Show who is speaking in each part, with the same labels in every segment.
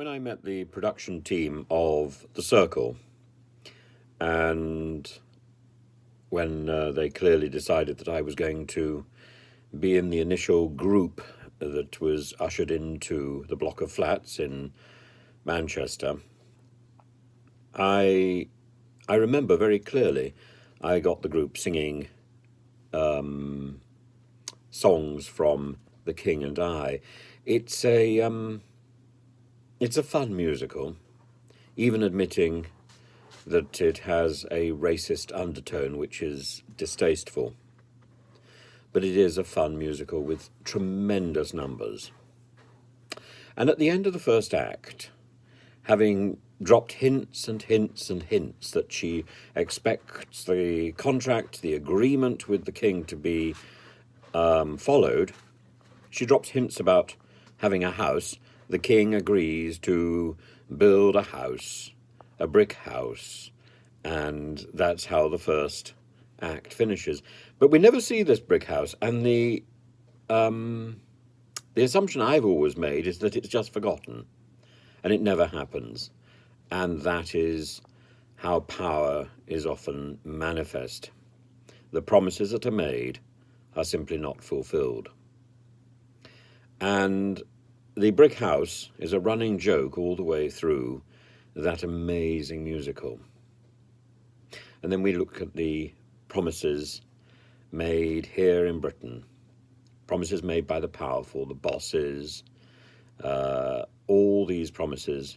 Speaker 1: When I met the production team of The Circle, and when they clearly decided that I was going to be in the initial group that was ushered into the block of flats in Manchester, I remember very clearly I got the group singing songs from The King and I. It's a fun musical, even admitting that it has a racist undertone which is distasteful. But it is a fun musical with tremendous numbers. And at the end of the first act, having dropped hints and hints and hints that she expects the contract, the agreement with the king to be followed, she drops hints about having a house. The king agrees to build a house, a brick house, and that's how the first act finishes. But we never see this brick house, and the assumption I've always made is that it's just forgotten, and it never happens. And that is how power is often manifest. The promises that are made are simply not fulfilled. And the brick house is a running joke all the way through that amazing musical. And then we look at the promises made here in Britain, promises made by the powerful, the bosses, all these promises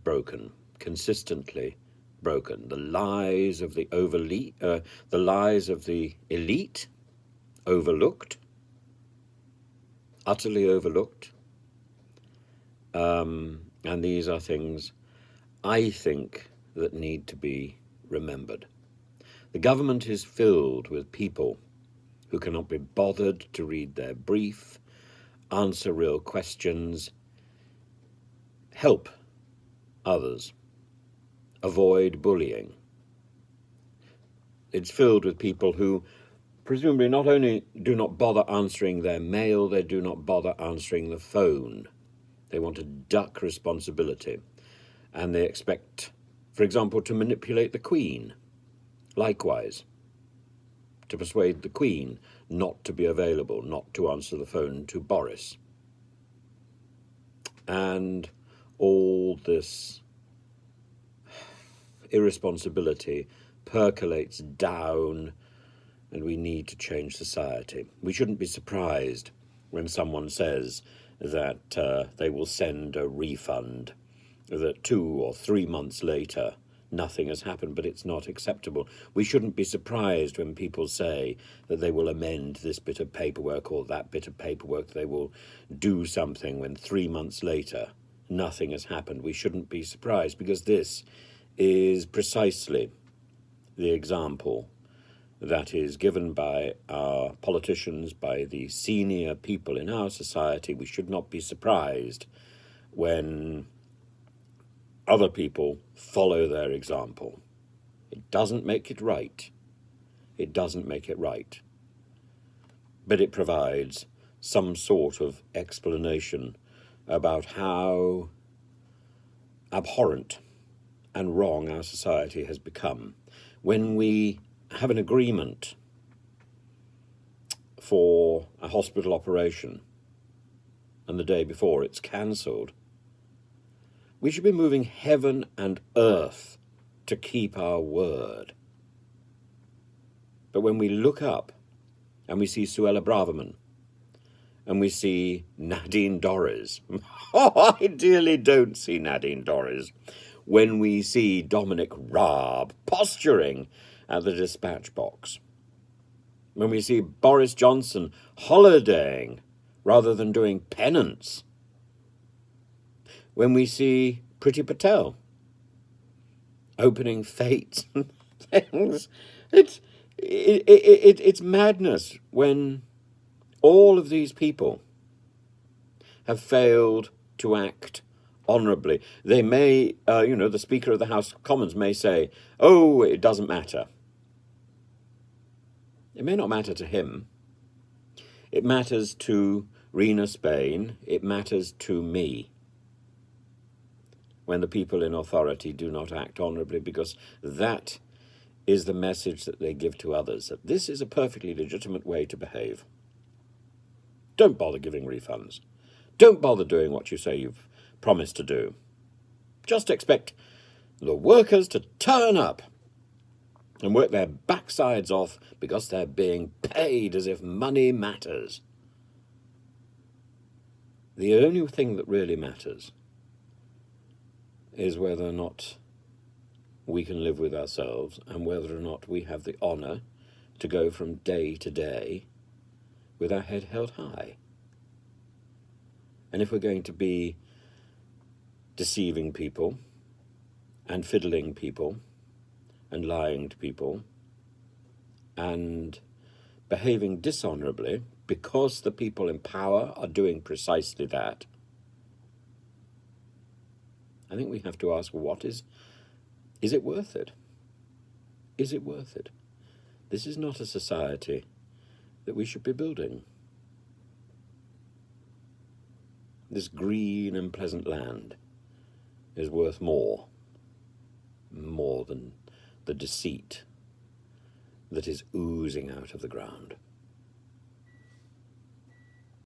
Speaker 1: broken, consistently broken. The lies of the elite, overlooked, utterly overlooked. And these are things I think that need to be remembered. The government is filled with people who cannot be bothered to read their brief, answer real questions, help others, avoid bullying. It's filled with people who presumably not only do not bother answering their mail, they do not bother answering the phone. They want to duck responsibility, and they expect, for example, to manipulate the Queen. Likewise, to persuade the Queen not to be available, not to answer the phone to Boris. And all this irresponsibility percolates down, and we need to change society. We shouldn't be surprised when someone says that they will send a refund, that 2 or 3 months later nothing has happened, but it's not acceptable. We shouldn't be surprised when people say that they will amend this bit of paperwork or that bit of paperwork, they will do something when 3 months later nothing has happened. We shouldn't be surprised, because this is precisely the example that is given by our politicians, by the senior people in our society. We should not be surprised when other people follow their example. It doesn't make it right. It doesn't make it right. But it provides some sort of explanation about how abhorrent and wrong our society has become. When we have an agreement for a hospital operation and the day before it's cancelled, we should be moving heaven and earth to keep our word. But when we look up and we see Suella Braverman and we see Nadine Dorries, oh, I dearly don't see Nadine Dorries, when we see Dominic Raab posturing at the dispatch box, when we see Boris Johnson holidaying rather than doing penance, when we see Priti Patel opening fates and things, it's madness when all of these people have failed to act honourably. They may, the Speaker of the House of Commons may say, oh, it doesn't matter. It may not matter to him. It matters to Rena Spain. It matters to me. when the people in authority do not act honourably, because that is the message that they give to others, that this is a perfectly legitimate way to behave. Don't bother giving refunds. Don't bother doing what you say you've promised to do. Just expect the workers to turn up and work their backsides off because they're being paid as if money matters. The only thing that really matters is whether or not we can live with ourselves and whether or not we have the honour to go from day to day with our head held high. And if we're going to be deceiving people and fiddling people and lying to people and behaving dishonourably because the people in power are doing precisely that, I think we have to ask, is it worth it? Is it worth it? This is not a society that we should be building. This green and pleasant land is worth more than the deceit that is oozing out of the ground.